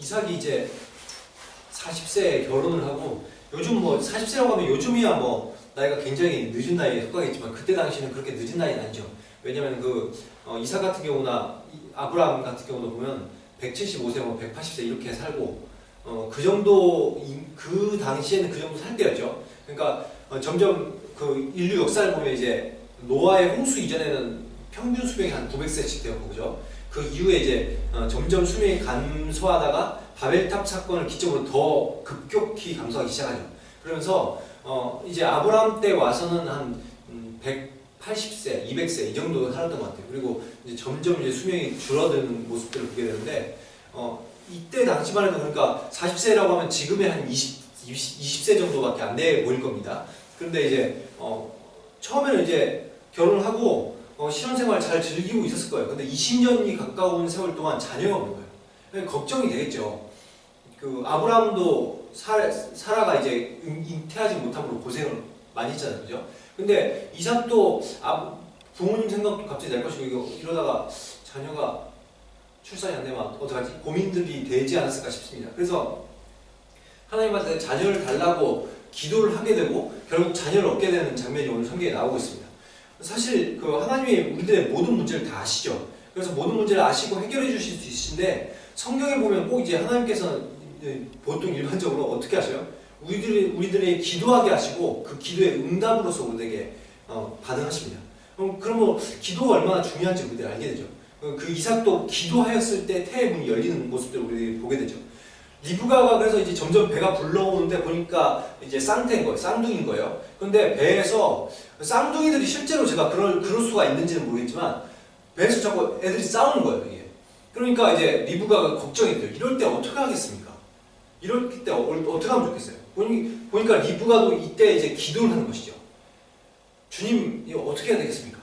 이삭이 이제 40세에 결혼을 하고, 요즘 뭐 40세라고 하면 요즘이야 뭐 나이가 굉장히 늦은 나이에 속하겠지만 그때 당시는 그렇게 늦은 나이는 아니죠. 왜냐면 이삭 같은 경우나 아브라함 같은 경우도 보면 175세, 뭐 180세 이렇게 살고, 그 정도, 그 당시에는 그 정도 살 때였죠. 그러니까 점점 그 인류 역사를 보면 이제 노아의 홍수 이전에는 평균 수명이 한 900세씩 되었고, 그죠? 그 이후에 이제 점점 수명이 감소하다가 바벨탑 사건을 기점으로 더 급격히 감소하기 시작하죠. 그러면서 이제 아브라함 때 와서는 한 180세, 200세 이 정도 살았던 것 같아요. 그리고 이제 점점 이제 수명이 줄어드는 모습들을 보게 되는데, 이때 당시만 해도 그러니까 40세라고 하면 지금의 한 20세 정도밖에 안 돼 보일 겁니다. 그런데 이제 처음에는 이제 결혼을 하고 신혼생활 잘 즐기고 있었을 거예요. 근데 20년이 가까운 세월 동안 자녀가 없는 거예요. 그러니까 걱정이 되겠죠. 그 아브라함도 사라가 이제 잉태하지 못함으로 고생을 많이 했잖아요, 그죠? 근데 이삭도 부모님 생각도 갑자기 날 것이고 이러다가 자녀가 출산이 안 되면 어떡하지? 고민들이 되지 않았을까 싶습니다. 그래서 하나님한테 자녀를 달라고 기도를 하게 되고 결국 자녀를 얻게 되는 장면이 오늘 성경에 나오고 있습니다. 사실 하나님이 우리들의 모든 문제를 다 아시죠. 그래서 모든 문제를 아시고 해결해 주실 수 있으신데, 성경에 보면 꼭 이제 하나님께서는 보통 일반적으로 어떻게 하셔요? 우리들의 기도하게 하시고 그 기도의 응답으로서 우리에게 반응하십니다. 그러면 기도가 얼마나 중요한지 우리들이 알게 되죠. 그 이삭도 기도하였을 때 태의 문이 열리는 모습들을 우리들이 보게 되죠. 리브가가 그래서 이제 점점 배가 불러오는데 보니까 이제 쌍태인 거예요. 쌍둥이인 거예요. 근데 배에서 쌍둥이들이 실제로 제가 그럴 수가 있는지는 모르겠지만 배에서 자꾸 애들이 싸우는 거예요, 이게. 그러니까 이제 리브가가 걱정이 돼요. 이럴 때 어떻게 하겠습니까? 이럴 때 어떻게 하면 좋겠어요? 보니까 리브가도 이때 이제 기도를 하는 것이죠. 주님, 이거 어떻게 해야 되겠습니까?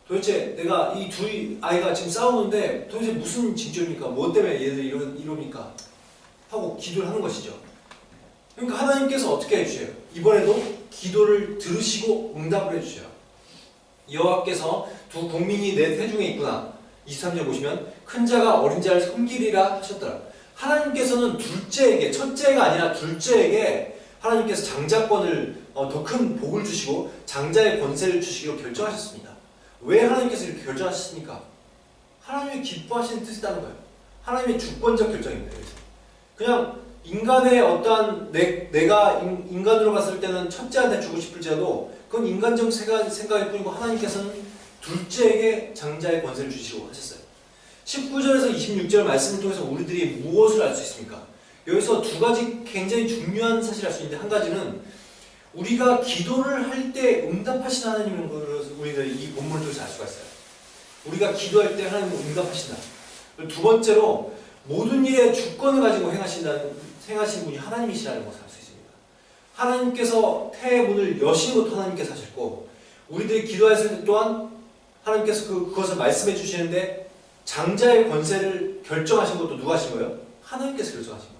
도대체 내가 이 두 아이가 지금 싸우는데 도대체 무슨 징조입니까? 뭐 때문에 얘들이 이러니까? 하고 기도를 하는 것이죠. 그러니까 하나님께서 어떻게 해주셔요? 이번에도 기도를 들으시고 응답을 해주셔요. 여호와께서 두 국민이 내 태중에 있구나. 23절 보시면 큰 자가 어린 자를 섬기리라 하셨더라. 하나님께서는 둘째에게, 첫째가 아니라 둘째에게 하나님께서 장자권을 더 큰 복을 주시고 장자의 권세를 주시기로 결정하셨습니다. 왜 하나님께서 이렇게 결정하셨습니까? 하나님이 기뻐하시는 뜻이라는 거예요. 하나님의 주권적 결정입니다. 그냥 인간의 어떠한 내가 인간으로 봤을 때는 첫째한테 주고 싶을지라도 그건 인간적 생각일 뿐이고, 하나님께서는 둘째에게 장자의 권세를 주시고 하셨어요. 19절에서 26절 말씀을 통해서 우리들이 무엇을 알 수 있습니까? 여기서 두 가지 굉장히 중요한 사실을 알 수 있는데, 한 가지는 우리가 기도를 할 때 응답하신 하나님인 것을 우리들이 이 본문을 통해서 알 수가 있어요. 우리가 기도할 때 하나님은 응답하신다. 두 번째로 모든 일에 주권을 가지고 행하신 분이 하나님이시라는 것을 알 수 있습니다. 하나님께서 태의 문을 여신 것도 하나님께서 하셨고, 우리들이 기도했을 때 또한 하나님께서 그것을 말씀해 주시는데 장자의 권세를 결정하신 것도 누가 하신 거예요? 하나님께서 결정하신 거예요.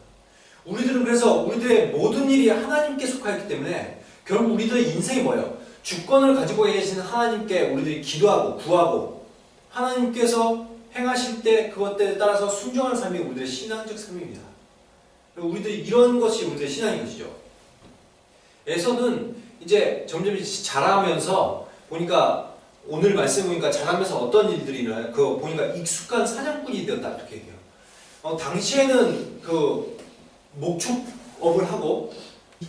우리들은 그래서 우리들의 모든 일이 하나님께 속하였기 때문에 결국 우리들의 인생이 뭐예요? 주권을 가지고 계시는 하나님께 우리들이 기도하고 구하고, 하나님께서 행하실 때 그것들에 따라서 순종하는 삶이 우리들의 신앙적 삶입니다. 우리들이 이런 것이 우리들의 신앙인 것이죠. 에서는 이제 점점 자라면서 보니까, 오늘 말씀 보니까 자라면서 어떤 일들이 일어나요? 보니까 익숙한 사냥꾼이 되었다, 이렇게 얘기해요. 당시에는 목축업을 하고,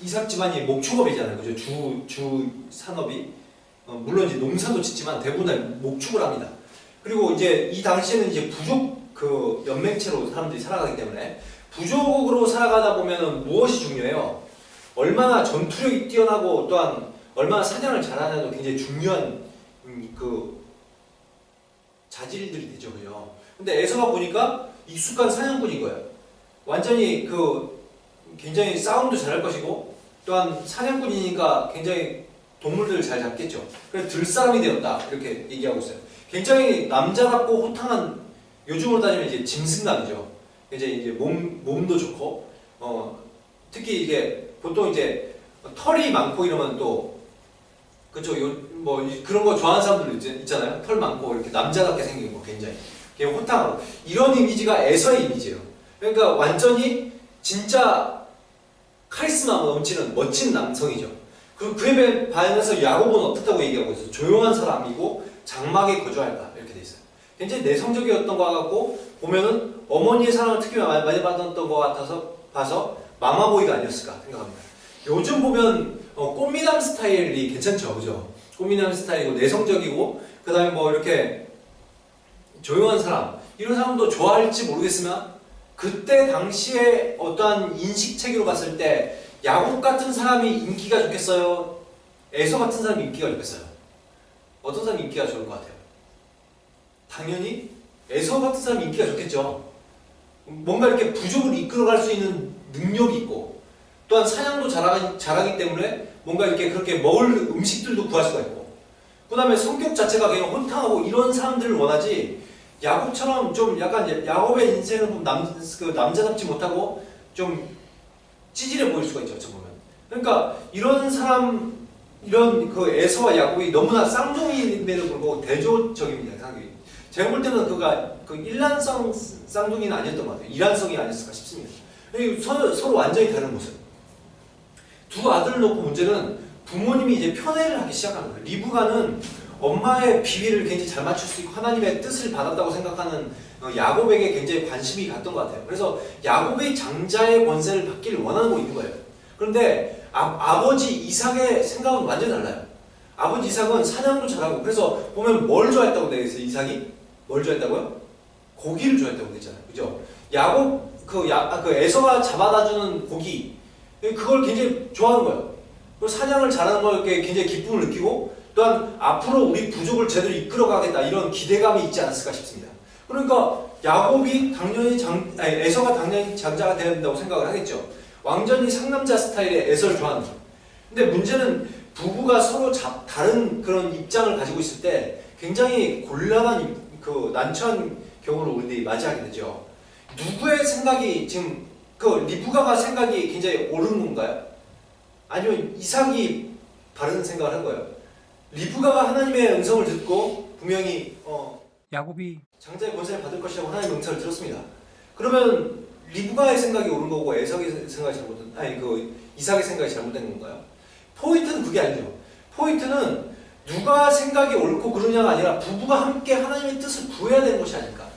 이삭 집안이 목축업이잖아요, 그죠? 주 산업이. 물론 이제 농사도 짓지만 대부분 다 목축을 합니다. 그리고 이제 이 당시에는 이제 부족 연맹체로 사람들이 살아가기 때문에, 부족으로 살아가다 보면은 무엇이 중요해요? 얼마나 전투력이 뛰어나고 또한 얼마나 사냥을 잘하냐도 굉장히 중요한 자질들이 되죠, 그죠? 근데 에서가 보니까 익숙한 사냥꾼인 거예요. 완전히 굉장히 싸움도 잘할 것이고, 또한 사냥꾼이니까 굉장히 동물들을 잘 잡겠죠. 그래서 들사람이 되었다, 이렇게 얘기하고 있어요. 굉장히 남자답고 호탕한, 요즘으로 따지면 이제 짐승남이죠. 이제 몸도 좋고, 특히 이게 보통 이제 털이 많고 이러면 또, 그쵸, 그런 거 좋아하는 사람들 있잖아요. 털 많고 이렇게 남자답게 생긴 거, 굉장히 호탕하고. 이런 이미지가 에서의 이미지예요. 그러니까 완전히 진짜 카리스마 넘치는 멋진 남성이죠. 그리고 그에 반해서 야곱은 어떻다고 얘기하고 있어요? 조용한 사람이고 장막에 거주할까 이렇게 돼 있어요. 굉장히 내성적이었던 것 같고 보면은 어머니의 사랑을 특히 많이 받았던 것 같아서 봐서 마마보이가 아니었을까 생각합니다. 요즘 보면 꽃미남 스타일이 괜찮죠, 그죠? 꽃미남 스타일이고 내성적이고 그 다음에 뭐 이렇게 조용한 사람 이런 사람도 좋아할지 모르겠으나 그때 당시에 어떠한 인식 체계로 봤을 때 야곱 같은 사람이 인기가 좋겠어요? 에서 같은 사람이 인기가 좋겠어요? 어떤 사람이 인기가 좋을 것 같아요? 당연히 에서 같은 사람이 인기가 좋겠죠. 뭔가 이렇게 부족을 이끌어갈 수 있는 능력이 있고 또한 사냥도 잘하기 때문에 뭔가 이렇게 그렇게 먹을 음식들도 구할 수가 있고 그 다음에 성격 자체가 그냥 혼탕하고 이런 사람들을 원하지 야곱처럼 좀 약간 야곱의 인생은 좀 남자답지 못하고 좀 찌질해 보일 수가 있죠. 어찌 보면. 그러니까 이런 사람 이런 그 에서와 야곱이 너무나 쌍둥이임에도 불구하고 대조적입니다. 상당히. 제가 볼 때는 그가 그 일란성 쌍둥이는 아니었던 것 같아요. 이란성이 아니었을까 싶습니다. 서로 완전히 다른 모습. 두 아들을 놓고 문제는 부모님이 이제 편애를 하기 시작하는 거예요. 리브가는 엄마의 비위를 굉장히 잘 맞출 수 있고 하나님의 뜻을 받았다고 생각하는 야곱에게 굉장히 관심이 갔던 것 같아요. 그래서 야곱의 장자의 권세를 받기를 원하고 있는 거예요. 그런데 아버지 이삭의 생각은 완전히 달라요. 아버지 이삭은 사냥도 잘하고 그래서 보면 뭘 좋아했다고 되어 있어요. 이삭이? 뭘 좋아했다고요? 고기를 좋아했다고 되어 있잖아요. 그죠? 야곱 그 에서가 잡아다주는 고기 그걸 굉장히 좋아하는 거예요. 그리고 사냥을 잘하는 걸 굉장히 기쁨을 느끼고 또한 앞으로 우리 부족을 제대로 이끌어가겠다 이런 기대감이 있지 않았을까 싶습니다. 그러니까 야곱이 당연히 에서가 당연히 장자가 되어야 된다고 생각을 하겠죠. 완전히 상남자 스타일의 에서를 좋아하는 거죠. 근데 문제는 부부가 서로 다른 그런 입장을 가지고 있을 때 굉장히 곤란한 그 난처한 경우를 우리들이 맞이하게 되죠. 누구의 생각이 지금 그 리브가가 생각이 굉장히 옳은 건가요? 아니면 이삭이 바른 생각을 한 거예요? 리브가가 하나님의 음성을 듣고 분명히 야곱이 장자의 권세를 받을 것이라고 하나님의 음성을 들었습니다. 그러면 리브가의 생각이 옳은 거고 에삭의 생각이 이삭의 생각이 잘못된 건가요? 포인트는 그게 아니죠. 포인트는 누가 생각이 옳고 그르냐가 아니라 부부가 함께 하나님의 뜻을 구해야 되는 것이 아닐까.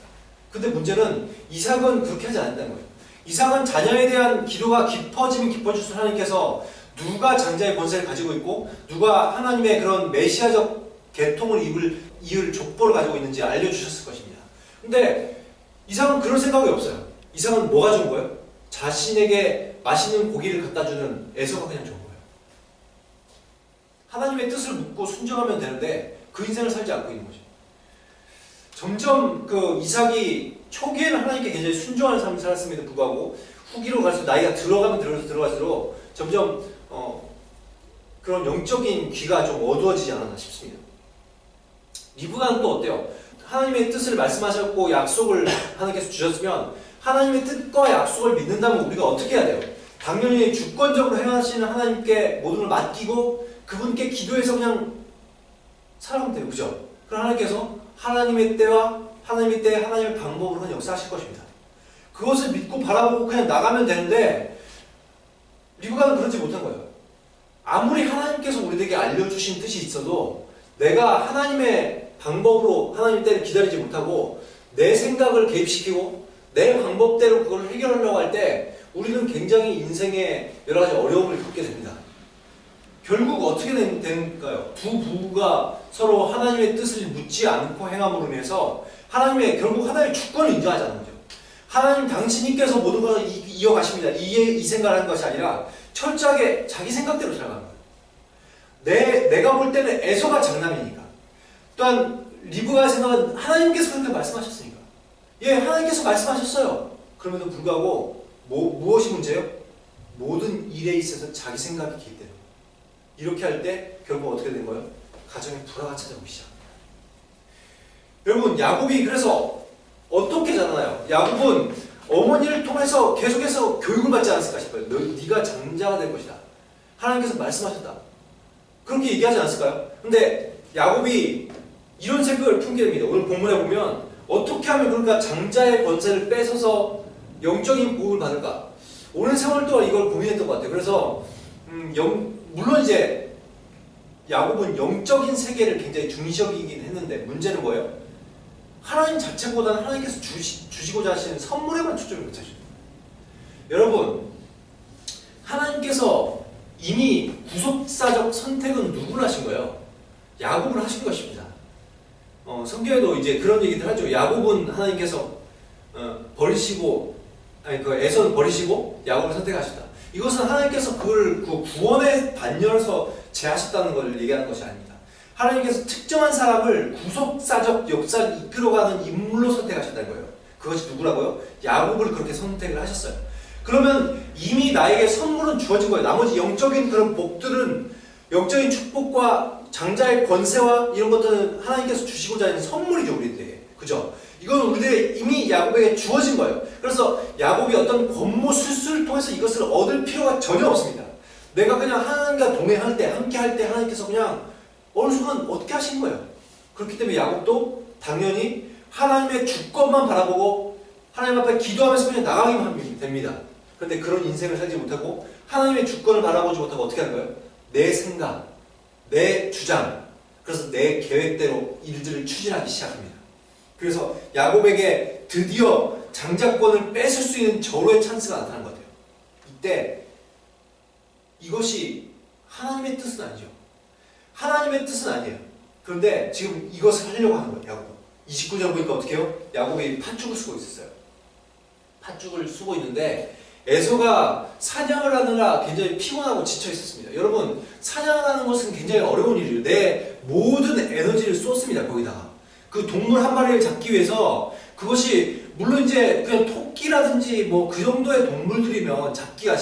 근데 문제는 이삭은 그렇게 하지 않았다는 거예요. 이삭은 자녀에 대한 기도가 깊어지면 깊어질수록 하나님께서 누가 장자의 권세를 가지고 있고 누가 하나님의 그런 메시아적 계통을 이을 족보를 가지고 있는지 알려주셨을 것입니다. 근데 이삭은 그런 생각이 없어요. 이삭은 뭐가 좋은 거예요? 자신에게 맛있는 고기를 갖다주는 에서가 그냥 좋은 거예요. 하나님의 뜻을 묻고 순종하면 되는데 그 인생을 살지 않고 있는 거죠. 점점 그 이삭이 초기에는 하나님께 굉장히 순종하는 삶을 살았음에도 불구하고 후기로 갈수록 나이가 들어갈수록 점점 그런 영적인 귀가 좀 어두워지지 않았나 싶습니다. 리브가는 또 어때요? 하나님의 뜻을 말씀하셨고 약속을 하나님께서 주셨으면 하나님의 뜻과 약속을 믿는다면 우리가 어떻게 해야 돼요? 당연히 주권적으로 행하시는 하나님께 모든 걸 맡기고 그분께 기도해서 그냥 살아가면 돼요. 그죠? 그럼 하나님께서 하나님의 때와 하나님의 때 하나님의 방법으로 역사하실 것입니다. 그것을 믿고 바라보고 그냥 나가면 되는데 리브가는 그러지 못한 거예요. 아무리 하나님께서 우리에게 알려주신 뜻이 있어도 내가 하나님의 방법으로 하나님의 때를 기다리지 못하고 내 생각을 개입시키고 내 방법대로 그걸 해결하려고 할 때 우리는 굉장히 인생에 여러 가지 어려움을 겪게 됩니다. 결국 어떻게 되는가요? 두 부부가 서로 하나님의 뜻을 묻지 않고 행함으로 인해서 결국 하나님의 주권을 인정하자는 거죠. 하나님 당신님께서 모든 것을 이어가십니다. 이 생각을 하는 것이 아니라 철저하게 자기 생각대로 살아가는 거예요. 내가 볼 때는 에서가 장남이니까. 또한 리브가의 생각은 하나님께서 그렇게 말씀하셨으니까. 예, 하나님께서 말씀하셨어요. 그럼에도 불구하고 무엇이 문제예요? 모든 일에 있어서 자기 생각이 개입되는 거예요. 이렇게 할 때 결국 어떻게 된 거예요? 가정에 불화가 찾아오기 시작합니다. 여러분, 야곱이 그래서 어떻게 자라나요? 야곱은 어머니를 통해서 계속해서 교육을 받지 않았을까 싶어요. 네가 장자가 될 것이다. 하나님께서 말씀하셨다. 그렇게 얘기하지 않았을까요? 근데 야곱이 이런 생각을 품게 됩니다. 오늘 본문에 보면 어떻게 하면 그러니까 장자의 권세를 뺏어서 영적인 복을 받을까? 오랜 세월 동안 이걸 고민했던 것 같아요. 그래서 물론 이제 야곱은 영적인 세계를 굉장히 중시여기긴 했는데 문제는 뭐예요? 하나님 자체보다는 하나님께서 주시고자 하시는 선물에만 초점을 맞춰주죠. 여러분, 하나님께서 이미 구속사적 선택은 누구를 하신 거예요? 야곱을 하신 것입니다. 성경에도 이제 그런 얘기들 하죠. 야곱은 하나님께서 버리시고, 그 에서는 버리시고 야곱을 선택하셨다. 이것은 하나님께서 그 구원의 단열에서 제하셨다는 것을 얘기하는 것이 아닙니다. 하나님께서 특정한 사람을 구속사적 역사를 이끌어가는 인물로 선택하셨다는 거예요. 그것이 누구라고요? 야곱을 그렇게 선택을 하셨어요. 그러면 이미 나에게 선물은 주어진 거예요. 나머지 영적인 그런 복들은, 영적인 축복과 장자의 권세와 이런 것들은 하나님께서 주시고자 하는 선물이죠, 우리들에게. 그죠? 이건 우리들에게 이미 야곱에게 주어진 거예요. 그래서 야곱이 어떤 권모 술수를 통해서 이것을 얻을 필요가 전혀 없습니다. 내가 그냥 하나님과 동행할 때, 함께 할 때 하나님께서 그냥 어느 순간 얻게 하신 거예요. 그렇기 때문에 야곱도 당연히 하나님의 주권만 바라보고 하나님 앞에 기도하면서 그냥 나가기만 됩니다. 그런데 그런 인생을 살지 못하고 하나님의 주권을 바라보지 못하고 어떻게 하는 거예요? 내 생각, 내 주장, 그래서 내 계획대로 일들을 추진하기 시작합니다. 그래서 야곱에게 드디어 장자권을 뺏을 수 있는 절호의 찬스가 나타난 것 같아요. 이때 이것이 하나님의 뜻은 아니죠. 하나님의 뜻은 아니에요. 그런데 지금 이것을 하려고 하는 거예요, 야곱은. 29절 보니까 어떻게 해요? 야곱이 팥죽을 쓰고 있었어요. 팥죽을 쓰고 있는데 에서가 사냥을 하느라 굉장히 피곤하고 지쳐 있었습니다. 여러분, 사냥을 하는 것은 굉장히 어려운 일이에요. 내 모든 에너지를 쏟습니다, 거기다가. 그 동물 한 마리를 잡기 위해서, 그것이 물론 이제 그냥 토끼라든지 뭐 그 정도의 동물들이면 잡기가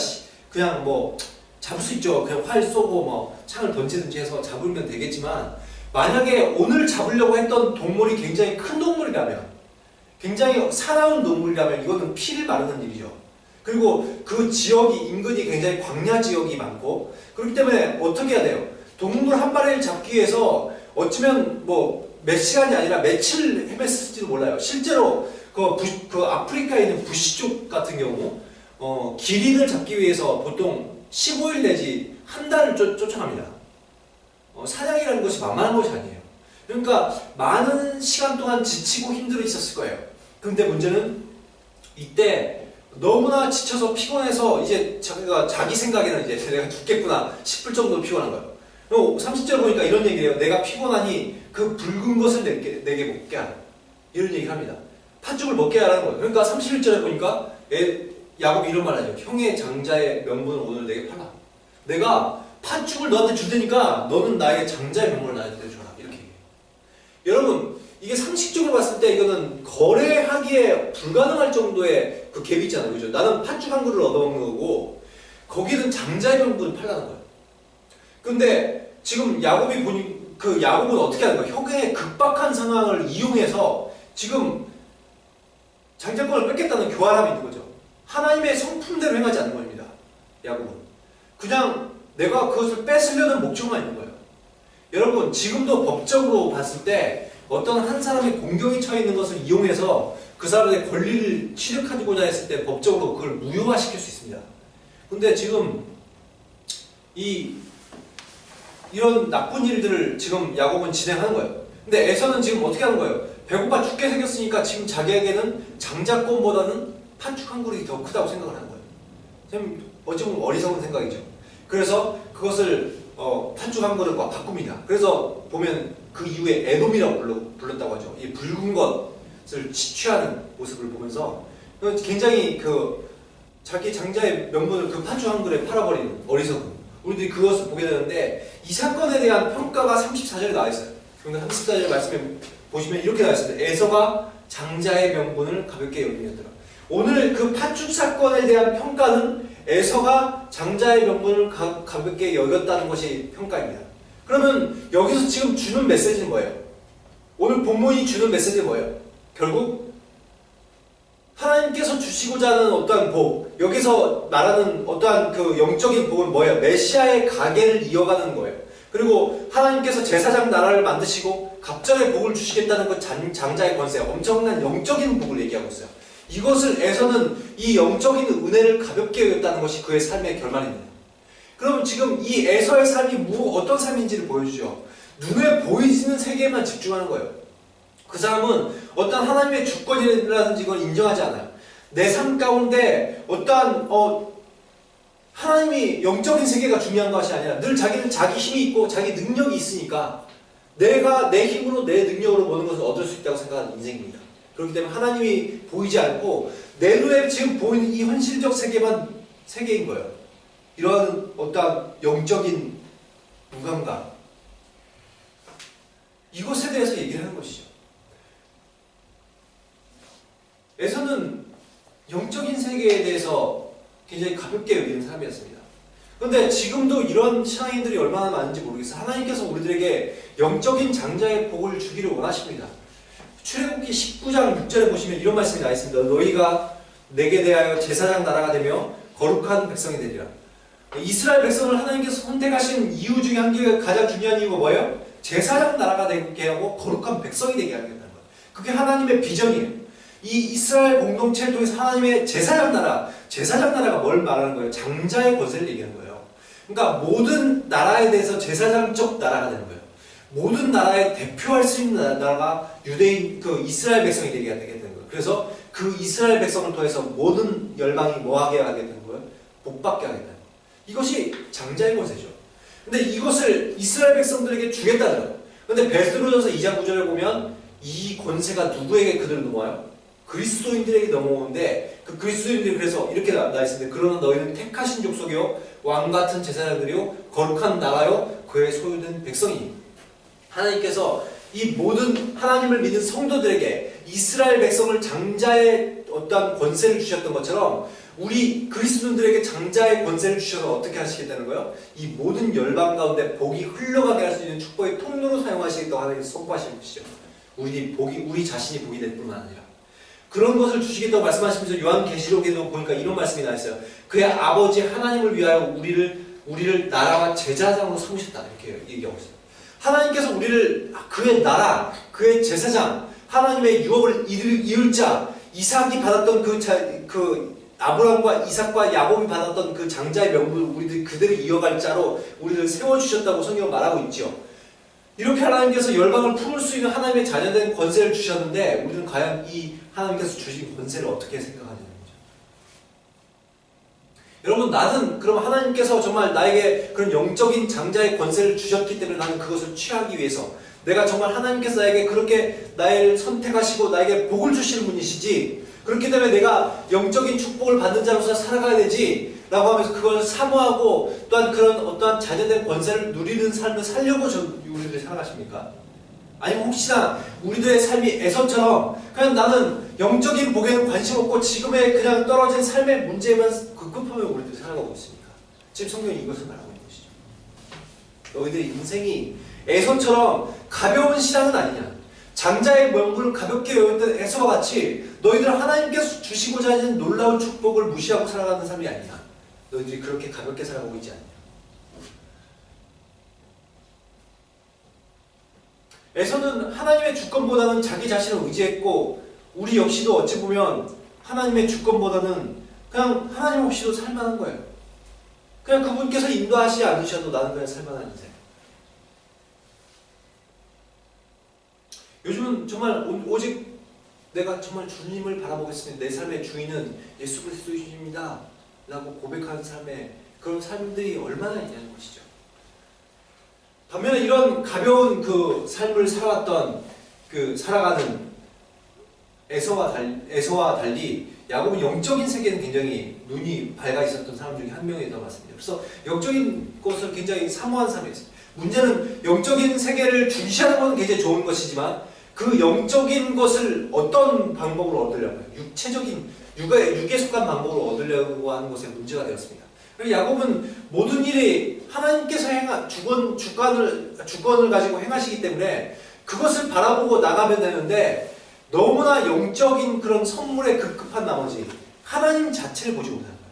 그냥 뭐 잡을 수 있죠. 그냥 활 쏘고 뭐 창을 던지든지 해서 잡으면 되겠지만, 만약에 오늘 잡으려고 했던 동물이 굉장히 큰 동물이라면, 굉장히 사나운 동물이라면 이거는 피를 마르는 일이죠. 그리고 그 지역이, 인근이 굉장히 광야 지역이 많고, 그렇기 때문에 어떻게 해야 돼요? 동물 한 마리를 잡기 위해서 어쩌면 뭐 몇 시간이 아니라 며칠 헤맸을지도 몰라요. 실제로 그 아프리카에 있는 부시족 같은 경우 기린을 잡기 위해서 보통 15일 내지 한 달을 쫓아갑니다. 사냥이라는 것이 만만한 것이 아니에요. 그러니까 많은 시간 동안 지치고 힘들어 있었을 거예요. 그런데 문제는 이때 너무나 지쳐서 피곤해서 이제 자기 생각에는 이제 내가 죽겠구나 싶을 정도로 피곤한 거예요. 30절 보니까 이런 얘기를 해요. 내가 피곤하니 그 붉은 것을 내게 먹게 하라. 이런 얘기를 합니다. 팥죽을 먹게 하라는 거예요. 그러니까 31절에 보니까 야곱이 이런 말을 하죠. 형의 장자의 명분을 오늘 내게 팔라. 내가 팥죽을 너한테 줄 테니까 너는 나에게 장자의 명분을 나한테 줘라. 이렇게 얘기해요. 여러분, 이게 상식적으로 봤을 때 이거는 거래하기에 불가능할 정도의 그 갭이 있잖아요. 그죠? 나는 팥죽 한 그릇을 얻어먹는 거고, 거기는 장자의 명분을 팔라는 거예요. 근데 지금 야곱이 야곱은 어떻게 하는 거예요? 형의 급박한 상황을 이용해서 지금 장자권을 뺏겠다는 교활함이 있는 거죠. 하나님의 성품대로 행하지 않는 겁니다. 야곱은. 그냥 내가 그것을 뺏으려는 목적만 있는 거예요. 여러분, 지금도 법적으로 봤을 때 어떤 한 사람이 공경이 처해 있는 것을 이용해서 그 사람의 권리를 취득하고자 했을 때 법적으로 그걸 무효화시킬 수 있습니다. 근데 지금 이런 나쁜 일들을 지금 야곱은 진행하는 거예요. 근데 에서는 지금 어떻게 하는 거예요? 배고파 죽게 생겼으니까 지금 자기에게는 장자권보다는 팥죽 한 그릇이 더 크다고 생각을 하는 거예요. 지금 어찌보면 어리석은 생각이죠. 그래서 그것을 팥죽 한 그릇과 바꿉니다. 그래서 보면 그 이후에 에돔이라고 불렀다고 하죠. 이 붉은 것을 취하는 모습을 보면서 굉장히 자기 장자의 명분을 그 팥죽 한 그릇에 팔아버리는 어리석음. 우리들이 그것을 보게 되는데, 이 사건에 대한 평가가 34절에 나와 있어요. 그러니까 34절 말씀에 보시면 이렇게 나와 있습니다. 에서가 장자의 명분을 가볍게 여기더라. 오늘 그 팥죽 사건에 대한 평가는 에서가 장자의 명분을 가볍게 여겼다는 것이 평가입니다. 그러면 여기서 지금 주는 메시지는 뭐예요? 오늘 본문이 주는 메시지는 뭐예요? 결국 하나님께서 주시고자 하는 어떠한 복, 여기서 말하는 어떠한 그 영적인 복은 뭐예요? 메시아의 가계를 이어가는 거예요. 그리고 하나님께서 제사장 나라를 만드시고 갑절의 복을 주시겠다는 그 장자의 권세, 엄청난 영적인 복을 얘기하고 있어요. 이것을 에서는 이 영적인 은혜를 가볍게 여겼다는 것이 그의 삶의 결말입니다. 그럼 지금 이 에서의 삶이 어떤 삶인지를 보여주죠. 눈에 보이지는 세계에만 집중하는 거예요. 그 사람은 어떤 하나님의 주권이라든지 이걸 인정하지 않아요. 내 삶 가운데 어떠한 하나님이 영적인 세계가 중요한 것이 아니라 늘 자기는 자기 힘이 있고 자기 능력이 있으니까 내가 내 힘으로 내 능력으로 모든 것을 얻을 수 있다고 생각하는 인생입니다. 그렇기 때문에 하나님이 보이지 않고 내 눈에 지금 보이는 이 현실적 세계인 거예요. 이러한 어떠한 영적인 무감각, 이것에 대해서 얘기를 하는 것이죠. 에서는 영적인 세계에 대해서 굉장히 가볍게 여기는 사람이었습니다. 그런데 지금도 이런 신앙인들이 얼마나 많은지 모르겠어요. 하나님께서 우리들에게 영적인 장자의 복을 주기를 원하십니다. 출애굽기 19장 6절에 보시면 이런 말씀이 나와 있습니다. 너희가 내게 대하여 제사장 나라가 되며 거룩한 백성이 되리라. 이스라엘 백성을 하나님께서 선택하신 이유 중에 한 개가 가장 중요한 이유가 뭐예요? 제사장 나라가 되게 하고 거룩한 백성이 되게 하겠다는 거예요. 그게 하나님의 비전이에요. 이 이스라엘 공동체를 통해서 하나님의 제사장 나라가 뭘 말하는 거예요? 장자의 권세를 얘기하는 거예요. 그러니까 모든 나라에 대해서 제사장적 나라가 되는 거예요. 모든 나라에 대표할 수 있는 나라가 유대인, 이스라엘 백성이 되게 되는 거예요. 그래서 그 이스라엘 백성을 통해서 모든 열방이 뭐하게 하게 되는 거예요? 복받게 하게 되는 거예요. 이것이 장자의 권세죠. 근데 이것을 이스라엘 백성들에게 주겠다는 거예요. 근데 베드로전서 2장 9절을 보면 이 권세가 누구에게 그들을 넘어와요? 그리스도인들에게 넘어오는데 그 그리스도인들이 그래서 이렇게 나와 있습니다. 그러나 너희는 택하신 족속이요 왕같은 제사장들이요 거룩한 나라요 그의 소유된 백성이니. 하나님께서 이 모든 하나님을 믿는 성도들에게 이스라엘 백성을 장자의 어떠한 권세를 주셨던 것처럼 우리 그리스도인들에게 장자의 권세를 주셔서 어떻게 하시겠다는 거예요? 이 모든 열방 가운데 복이 흘러가게 할 수 있는 축복의 통로로 사용하시겠다고 하나님께서 선포하시는 것이죠. 우리 자신이 복이 될 뿐만 아니라 그런 것을 주시겠다고 말씀하시면서 요한계시록에도 보니까 이런 말씀이 나와 있어요. 그의 아버지 하나님을 위하여 우리를 나라와 제사장으로 삼으셨다 이렇게 얘기하고 있어요. 하나님께서 우리를 그의 나라, 그의 제사장, 하나님의 유업을 이을 자, 이삭이 받았던 그 아브라함과 이삭과 야곱이 받았던 그 장자의 명분을 우리들 그대로 이어갈 자로 우리를 세워주셨다고 성경은 말하고 있죠. 이렇게 하나님께서 열방을 품을 수 있는 하나님의 자녀된 권세를 주셨는데 우리는 과연 이 하나님께서 주신 권세를 어떻게 생각하느냐는 거죠. 여러분, 나는 그럼 하나님께서 정말 나에게 그런 영적인 장자의 권세를 주셨기 때문에 나는 그것을 취하기 위해서 내가 정말 하나님께서 나에게 그렇게 나를 선택하시고 나에게 복을 주시는 분이시지 그렇기 때문에 내가 영적인 축복을 받는 자로서 살아가야 되지 라고 하면서 그걸 사모하고 또한 그런 어떠한 자녀된 권세를 누리는 삶을 살려고 우리들이 살아가십니까? 아니면 혹시나 우리들의 삶이 에서처럼 그냥 나는 영적인 복에는 관심 없고 지금의 그냥 떨어진 삶의 문제에만 급급하며 우리들이 살아가고 있습니까? 지금 성경이 이것을 말하고 있는 것이죠. 너희들의 인생이 에서처럼 가벼운 신앙은 아니냐. 장자의 명분을 가볍게 여겼던 에서와 같이 너희들 하나님께서 주시고자 하는 놀라운 축복을 무시하고 살아가는 삶이 아니냐. 너희들이 그렇게 가볍게 살아가고 있지 않냐. 에서는 하나님의 주권보다는 자기 자신을 의지했고 우리 역시도 어찌 보면 하나님의 주권보다는 그냥 하나님 없이도 살만한 거예요. 그냥 그분께서 인도하시지 않으셔도 나는 그냥 살만한 인생. 요즘은 정말 오직 내가 정말 주님을 바라보겠습니다. 내 삶의 주인은 예수 그리스도이십니다 라고 고백하는 삶에 그런 삶들이 얼마나 있냐는 것이죠. 반면에 이런 가벼운 그 삶을 살아가는 에서와 달리 야곱은 영적인 세계는 굉장히 눈이 밝아 있었던 사람 중에 한 명이었던 것 같습니다. 그래서 영적인 것을 굉장히 사모한 사람이었어요. 문제는 영적인 세계를 중시하는 것은 굉장히 좋은 것이지만 그 영적인 것을 어떤 방법으로 얻으려고요? 육에 속한 방법으로 얻으려고 하는 것에 문제가 되었습니다. 야곱은 모든 일이 하나님께서 주권을 가지고 행하시기 때문에 그것을 바라보고 나가면 되는데 너무나 영적인 그런 선물에 급급한 나머지 하나님 자체를 보지 못하는 거예요.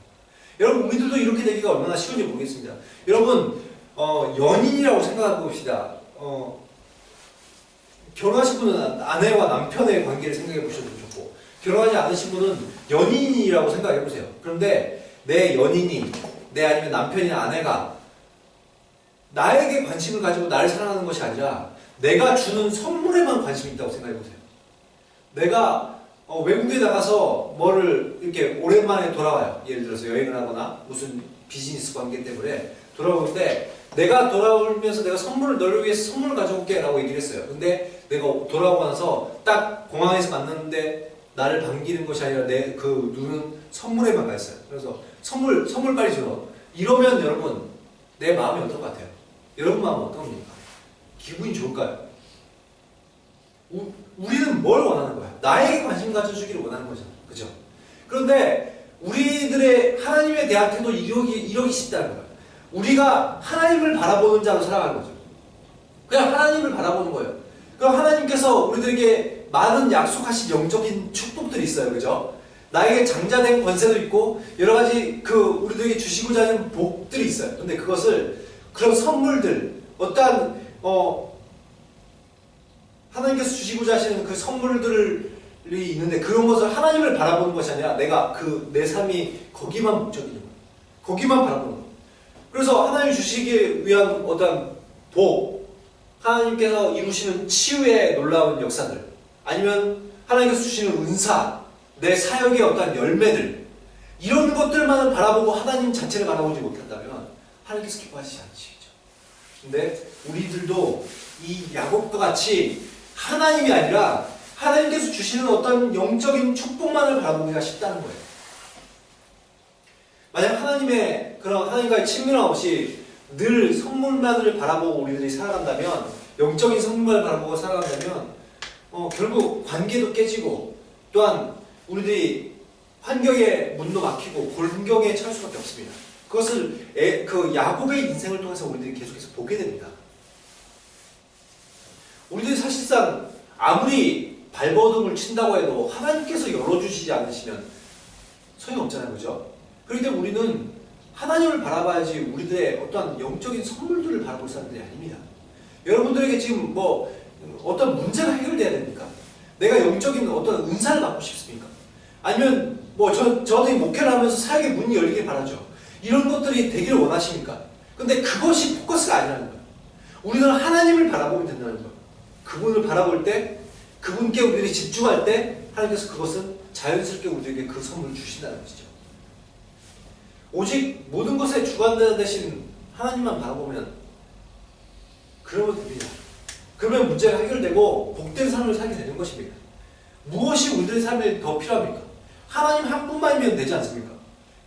여러분, 우리들도 이렇게 되기가 얼마나 쉬운지 모르겠습니다. 여러분, 연인이라고 생각해 봅시다. 결혼하신 분은 아내와 남편의 관계를 생각해 보셔도 좋고 결혼하지 않으신 분은 연인이라고 생각해 보세요. 그런데 내 연인이, 내 아니면 남편이나 아내가 나에게 관심을 가지고 나를 사랑하는 것이 아니라 내가 주는 선물에만 관심이 있다고 생각해 보세요. 내가 외국에 나가서 뭐를 이렇게 오랜만에 돌아와요. 예를 들어서 여행을 하거나 무슨 비즈니스 관계 때문에 돌아오는데 내가 돌아오면서 내가 선물을 너를 위해서 선물을 가져올게 라고 얘기를 했어요. 근데 내가 돌아오고 나서 딱 공항에서 만났는데 나를 반기는 것이 아니라 내 그 눈은 선물에만 가 있어요. 그래서 선물 빨리 줘. 이러면 여러분 내 마음이 어떨 것 같아요? 여러분 마음은 어떻습니까? 기분이 좋을까요? 우리는 뭘 원하는 거야? 나에게 관심 가져주기를 원하는 거잖아. 그죠? 그런데 우리들의 하나님에 대한 태도 이러기 쉽다는 거야. 우리가 하나님을 바라보는 자로 살아가는 거죠. 그냥 하나님을 바라보는 거예요. 그럼 하나님께서 우리들에게 많은 약속하신 영적인 축복들이 있어요. 그죠? 나에게 장자된 권세도 있고 여러 가지 우리들에게 주시고자 하는 복들이 있어요. 근데 그것을 그런 선물들 어떠한 하나님께서 주시고자 하시는 그 선물들이 있는데 그런 것을 하나님을 바라보는 것이 아니라 내가 내 삶이 거기만 목적이는 거예요. 거기만 바라보는 거예요. 그래서 하나님 주시기 위한 어떤 복, 하나님께서 이루시는 치유의 놀라운 역사들, 아니면 하나님께서 주시는 은사, 내 사역의 어떤 열매들, 이런 것들만을 바라보고 하나님 자체를 바라보지 못한다면 하나님께서 기뻐하시지 않으시겠죠. 근데 우리들도 이 야곱과 같이 하나님이 아니라 하나님께서 주시는 어떤 영적인 축복만을 바라보기가 쉽다는 거예요. 만약 하나님의 그런 하나님과의 친밀함 없이 늘 선물만을 바라보고 우리들이 살아간다면, 영적인 선물만을 바라보고 살아간다면 결국 관계도 깨지고 또한 우리들이 환경의 문도 막히고 곤경에 처할 수밖에 없습니다. 그것을 그 야곱의 인생을 통해서 우리들이 계속해서 보게 됩니다. 우리들이 사실상 아무리 발버둥을 친다고 해도 하나님께서 열어주시지 않으시면 소용없잖아요. 그죠? 그렇기 때문에 우리는 하나님을 바라봐야지 우리들의 어떠한 영적인 선물들을 바라볼 사람들이 아닙니다. 여러분들에게 지금 어떤 문제가 해결돼야 됩니까? 내가 영적인 어떤 은사를 받고 싶습니까? 아니면 저도 목회를 하면서 사역의 문이 열리길 바라죠. 이런 것들이 되기를 원하십니까? 근데 그것이 포커스가 아니라는 거예요. 우리는 하나님을 바라보면 된다는 거예요. 그분을 바라볼 때, 그분께 우리들이 집중할 때 하나님께서 그것은 자연스럽게 우리에게 그 선물을 주신다는 것이죠. 오직 모든 것에 주관되는 대신 하나님만 바라보면 그러면 됩니다. 그러면 문제가 해결되고 복된 삶을 살게 되는 것입니다. 무엇이 우리들의 삶에 더 필요합니까? 하나님 한 분만이면 되지 않습니까?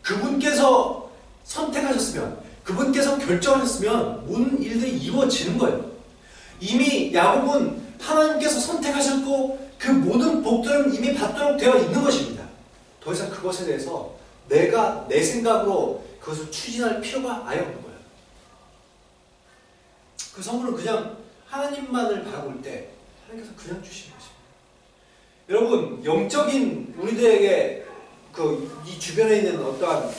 그분께서 선택하셨으면, 그분께서 결정하셨으면 모든 일들이 이루어지는 거예요. 이미 야곱은 하나님께서 선택하셨고 그 모든 복들은 이미 받도록 되어 있는 것입니다. 더 이상 그것에 대해서 내가 내 생각으로 그것을 추진할 필요가 아예 없는 거예요. 그 선물은 그냥 하나님만을 바라볼 때 하나님께서 그냥 주시는 것입니다. 여러분, 영적인 우리들에게 이 주변에 있는 어떠한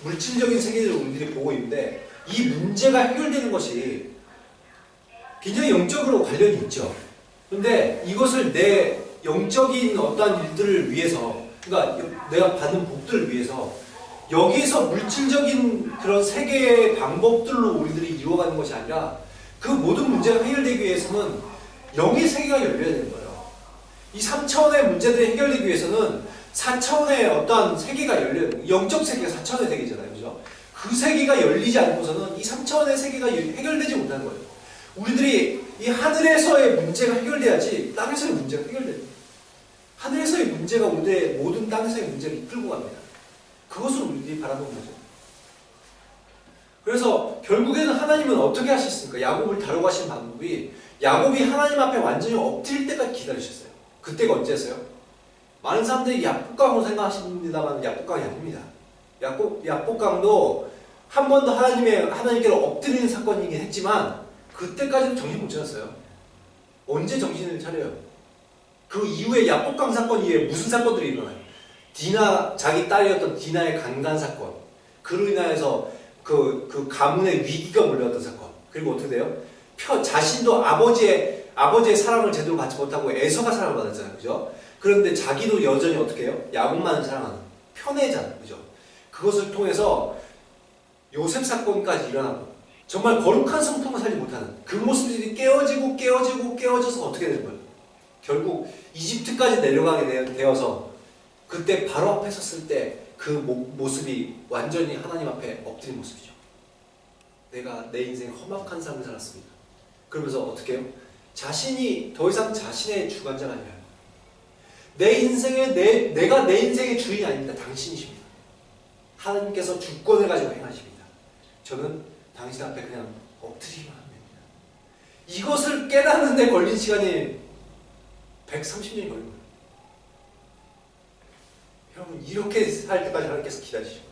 물질적인 세계를 우리들이 보고 있는데 이 문제가 해결되는 것이 굉장히 영적으로 관련이 있죠. 그런데 이것을 내 영적인 어떠한 일들을 위해서, 그러니까 내가 받는 복들을 위해서 여기서 물질적인 그런 세계의 방법들로 우리들이 이루어가는 것이 아니라 그 모든 문제가 해결되기 위해서는 영의 세계가 열려야 되는 거예요. 이 3차원의 문제들이 해결되기 위해서는 4차원의 어떠한 세계가 영적 세계가 4차원의 세계잖아요. 그죠? 그 세계가 열리지 않고서는 이 3차원의 세계가 해결되지 못하는 거예요. 우리들이 이 하늘에서의 문제가 해결돼야지 땅에서의 문제가 해결됩니다. 하늘에서의 문제가 우리의 모든 땅에서의 문제를 이끌고 갑니다. 그것을 우리들이 바라보는 거죠. 그래서 결국에는 하나님은 어떻게 하셨습니까? 야곱을 다루고 하신 방법이, 야곱이 하나님 앞에 완전히 엎드릴 때까지 기다리셨어요. 그때가 언제였어요? 많은 사람들이 약복강으로 생각하십니다만 약복강이 아닙니다. 약복강도 한 번 더 하나님께로 엎드리는 사건이긴 했지만 그때까지는 정신 못 차렸어요. 언제 정신을 차려요? 그 이후에 약복강 사건 이후에 무슨 사건들이 일어나요? 자기 딸이었던 디나의 강간 사건, 그로 인하여서 그 가문의 위기가 몰려왔던 사건, 그리고 어떻게 돼요? 자신도 아버지의 사랑을 제대로 받지 못하고 에서가 사랑을 받았잖아요. 그죠? 그런데 자기도 여전히 어떻게 해요? 야곱만을 사랑하는 편애잖아요. 그죠? 그것을 통해서 요셉 사건까지 일어나고 정말 거룩한 성품을 살지 못하는 그 모습들이 깨어져서 어떻게 되는 거예요? 결국 이집트까지 내려가게 되어서 그때 바로 앞에 섰을 때 그 모습이 완전히 하나님 앞에 엎드린 모습이죠. 내가 내 인생 험악한 삶을 살았습니다. 그러면서 어떻게 해요? 자신이 더 이상 자신의 주관자가 아니라 내 인생에 내가 내 인생의 주인이 아닙니다. 당신이십니다. 하나님께서 주권을 가지고 행하십니다. 저는 당신 앞에 그냥 엎드리기만 합니다. 이것을 깨닫는 데 걸린 시간이 130년이 걸린 거예요. 여러분, 이렇게 살 때까지 하나님께서 기다리시고,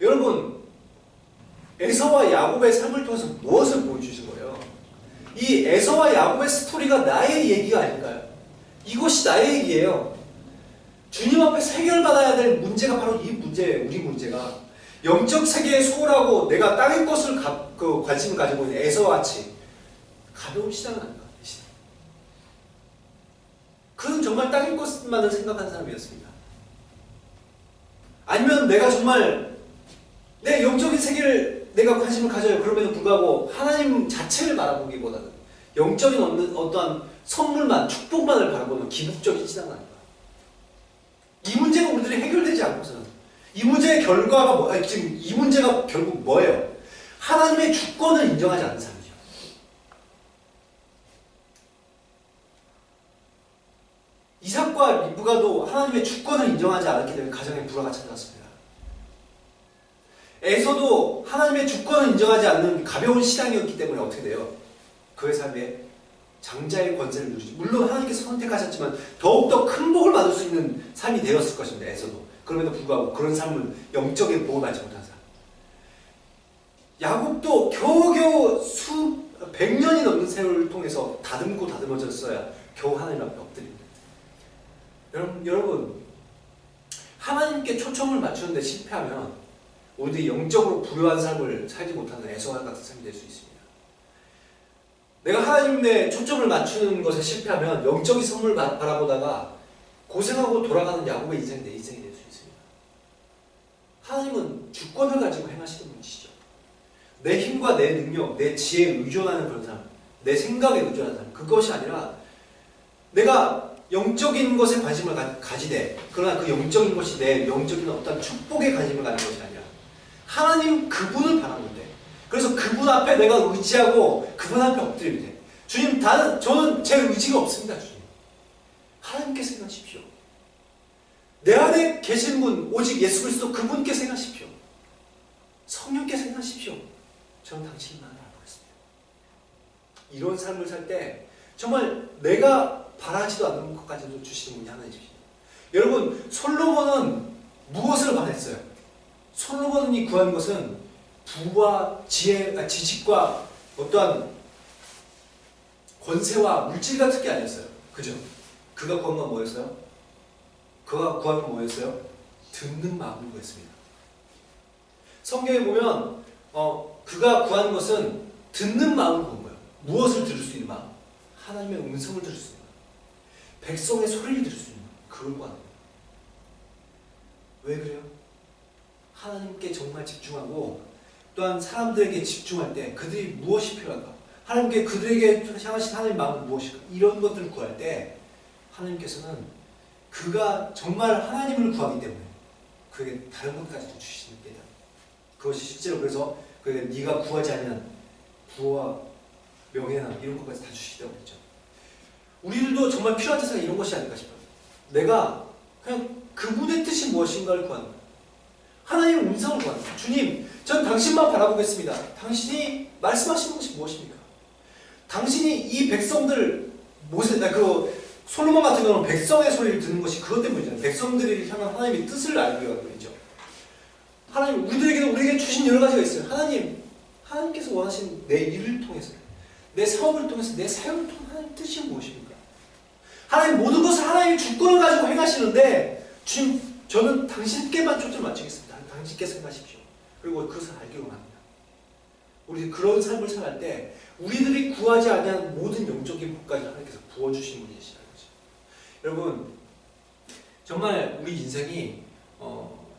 여러분, 에서와 야곱의 삶을 통해서 무엇을 보여주신 거예요? 이 에서와 야곱의 스토리가 나의 얘기가 아닐까요? 이것이 나의 얘기예요. 주님 앞에서 해결받아야 될 문제가 바로 이 문제예요. 우리 문제가 영적 세계에 소홀하고 내가 땅의 것을 관심을 가지고 있는 에서와 같이 가벼운 시장은 아닌가. 그는 정말 땅의 것만을 생각하는 사람이었습니다. 아니면 내가 정말 내 영적인 세계를 내가 관심을 가져요. 그럼에도 불구하고 하나님 자체를 바라보기보다는 영적인 어떠한 선물만, 축복만을 바라보는 기복적인 신앙은 아닌가. 이 문제가 우리들이 해결되지 않고서는 이 문제의 결과가 지금 이 문제가 결국 뭐예요? 하나님의 주권을 인정하지 않는 삶이죠. 이삭과 리브가도 하나님의 주권을 인정하지 않았기 때문에 가정에 불화가 찾아왔습니다. 에서도 하나님의 주권을 인정하지 않는 가벼운 신앙이었기 때문에 어떻게 돼요? 그의 삶에 장자의 권세를 누리지. 물론 하나님께서 선택하셨지만 더욱더 큰 복을 받을 수 있는 삶이 되었을 것입니다. 에서도. 그럼에도 불구하고 그런 삶을 영적인 복을 받지 못한 사람. 야곱도 겨우겨우 100년이 넘는 세월을 통해서 다듬어졌어야 겨우 하나님 앞에 엎드립니다. 여러분, 하나님께 초점을 맞추는데 실패하면 우리들이 영적으로 불효한 삶을 살지 못하는 에서와 같은 삶이 될 수 있습니다. 내가 하나님의 초점을 맞추는 것에 실패하면 영적인 선물을 바라보다가 고생하고 돌아가는 야곱의 인생이 내 인생이 될 수 있습니다. 하나님은 주권을 가지고 행하시는 분이시죠. 내 힘과 내 능력, 내 지혜에 의존하는 그런 사람, 내 생각에 의존하는 사람, 그것이 아니라 내가 영적인 것에 관심을 가지되, 그러나 그 영적인 것이 내 영적인 어떤 축복에 관심을 가는 것이 아니라 하나님 그분을 바라는데, 그래서 그분 앞에 내가 의지하고 그분 앞에 엎드리면 돼. 주님, 저는 제 의지가 없습니다. 주님, 하나님께서 행하십시오. 내 안에 계신 분 오직 예수 그리스도 그분께서 행하십시오. 성령께서 행하십시오. 저는 당신만 바라보겠습니다. 이런 삶을 살 때 정말 내가 바라지도 않는 것까지도 주시는 분이 하나님이십니다. 여러분, 솔로몬은 무엇을 바랬어요? 솔로몬이 구한 것은 부와 지식과 어떠한 권세와 물질 같은 게 아니었어요. 그죠? 그가 구한 건 뭐였어요? 그가 구한 건 뭐였어요? 듣는 마음을 구했습니다. 성경에 보면 그가 구한 것은 듣는 마음을 구한 거예요. 무엇을 들을 수 있는 마음? 하나님의 음성을 들을 수 있는 마음. 백성의 소리를 들을 수 있는 마음. 그걸 구하는 거예요. 왜 그래요? 하나님께 정말 집중하고 또한 사람들에게 집중할 때 그들이 무엇이 필요한가? 하나님께 그들에게 향하신 하나님의 마음은 무엇일까? 이런 것들을 구할 때 하나님께서는 그가 정말 하나님을 구하기 때문에 그에게 다른 것까지도 주시는 때다. 그것이 실제로 그래서 그에게 네가 구하지 않는 부와 명예나 이런 것까지 다 주시기도 했죠. 우리들도 정말 필요한 세상에 이런 것이 아닐까 싶어요. 내가 그냥 그분의 뜻이 무엇인가를 구하는 거예요. 하나님의 음성을 구하는 거예요. 주님, 전 당신만 바라보겠습니다. 당신이 말씀하시는 것이 무엇입니까? 당신이 이 백성들 솔로몬 같은 경우는 백성의 소리를 듣는 것이 그것 때문이잖아요. 백성들이 향한 하나님의 뜻을 알기 위함이죠. 하나님, 우리에게 주신 여러 가지가 있어요. 하나님께서 원하시는 내 일을 통해서, 내 사업을 통해서, 내 사역을 통해서 하나님 뜻이 무엇입니까? 하나님 모든 것을 하나님의 주권을 가지고 행하시는데, 주님, 저는 당신께만 초점을 맞추겠습니다. 당신께서 행하십시오. 그리고 그것을 알기로 합니다. 우리 그런 삶을 살할 때 우리들이 구하지 아니한 모든 영적인 복까지 하나님께서 부어주신 분이시라는 거죠. 여러분 정말 우리 인생이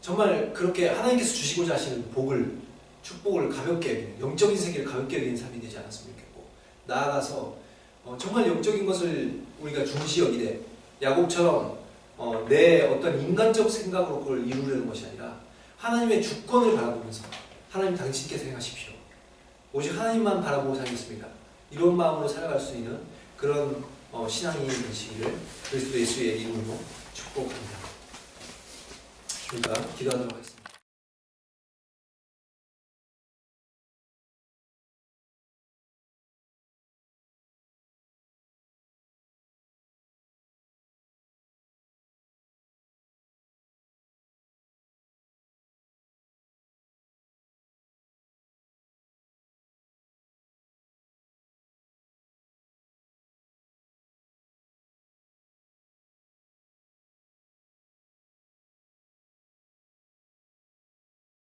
정말 그렇게 하나님께서 주시고자 하시는 복을, 축복을 가볍게 여기는, 영적인 세계를 가볍게 여기는 삶이 되지 않았으면 좋겠고, 나아가서 정말 영적인 것을 우리가 중시 여기되 야곱처럼 내 어떤 인간적 생각으로 그걸 이루려는 것이 아니라 하나님의 주권을 바라보면서 하나님 당신께서 행하십시오, 오직 하나님만 바라보고 살겠습니다, 이런 마음으로 살아갈 수 있는 그런 신앙이 되시기를 그리스도 예수의 이름으로 축복합니다. 그러니까 기도하도록 하겠습니다.